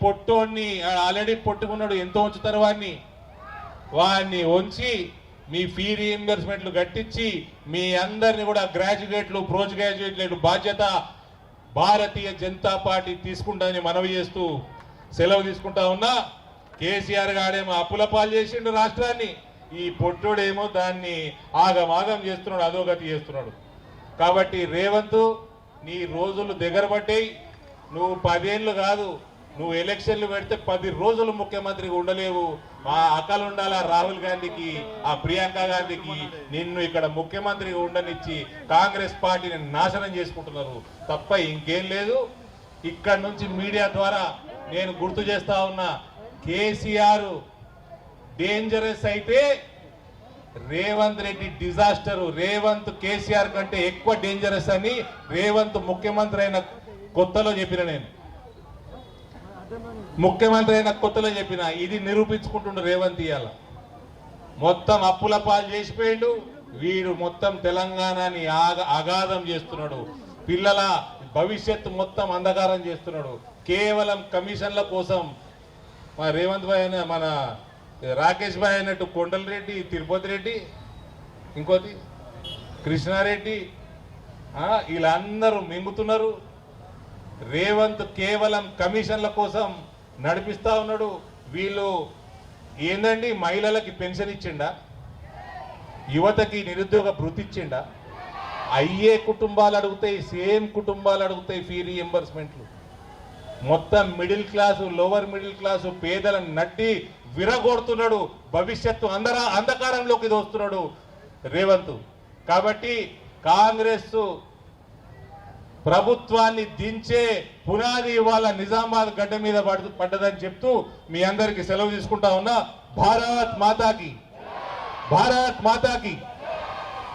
పొట్టోడిని already పొట్టుకున్నాడు, ఎంతో ఉంచుతారు వాడిని ఉంచి మీ ఫీ రీఎంబర్స్మెంట్లు కట్టించి మీ అందరిని కూడా గ్రాడ్యుయేట్లు పోస్ట్ గ్రాడ్యుయేట్లు బాధ్యత భారతీయ జనతా పార్టీ తీసుకుంటానని మనవి చేస్తూ సెలవు తీసుకుంటా ఉన్నా. కేసీఆర్ గాడేమో అప్పుల పాలు చేసిండు రాష్ట్రాన్ని, ఈ పొట్టుడేమో దాన్ని ఆగమాగం చేస్తున్నాడు, అధోగతి చేస్తున్నాడు. కాబట్టి రేవంత్, నీ రోజులు దగ్గర పడ్డాయి. నువ్వు 10 ఏళ్ళు కాదు, నువ్వు ఎలక్షన్లు పెడితే 10 రోజులు ముఖ్యమంత్రిగా ఉండలేవు. ఆ అకలు ఉండాలా రాహుల్ గాంధీకి, ఆ ప్రియాంక గాంధీకి నిన్ను ఇక్కడ ముఖ్యమంత్రిగా ఉండనిచ్చి కాంగ్రెస్ పార్టీని నాశనం చేసుకుంటున్నారు తప్ప ఇంకేం లేదు. ఇక్కడ నుంచి మీడియా ద్వారా నేను గుర్తు చేస్తా ఉన్నా, కేసీఆర్ డేంజరస్ అయితే రేవంత్ రెడ్డి డిజాస్టర్. రేవంత్ కేసీఆర్ కంటే ఎక్కువ డేంజరస్ అని రేవంత్ ముఖ్యమంత్రి అయిన కొత్తలో చెప్పిన, నేను ముఖ్యమంత్రి అయిన కొత్తలో చెప్పిన, ఇది నిరూపించుకుంటుండు రేవంత్. ఇవాళ మొత్తం అప్పుల పాలు చేసిపోయిండు వీడు, మొత్తం తెలంగాణని అగాధం చేస్తున్నాడు, పిల్లల భవిష్యత్తు మొత్తం అంధకారం చేస్తున్నాడు కేవలం కమిషన్ల కోసం. మన రేవంత్ భాయ్ అయిన మన రాకేష్ భాయ్ అయినట్టు కొండలరెడ్డి, తిరుపతి రెడ్డి, ఇంకోటి కృష్ణారెడ్డి, వీళ్ళందరూ మింగుతున్నారు. రేవంత్ కేవలం కమిషన్ల కోసం నడిపిస్తా ఉన్నాడు. వీళ్ళు ఏందండి, మహిళలకి పెన్షన్ ఇచ్చిండా, యువతకి నిరుద్యోగ భృతి ఇచ్చిండా? అయ్యే కుటుంబాలు అడుగుతాయి, సేమ్ కుటుంబాలు అడుగుతాయి ఫీ రీఎంబర్స్మెంట్లు. మొత్తం middle class, lower middle class పేదలను నడ్డి విరగొడుతున్నాడు, భవిష్యత్తు అంధకారంలోకి దోస్తున్నాడు రేవంత్. కాబట్టి కాంగ్రెస్ ప్రభుత్వాన్ని దించే పునాది ఇవాళ నిజామాబాద్ గడ్డ మీద పడ్డదని చెప్తూ మీ అందరికీ సెలవు తీసుకుంటా ఉన్నా. భారత్ మాతాకి, భారత్ మాతాకి.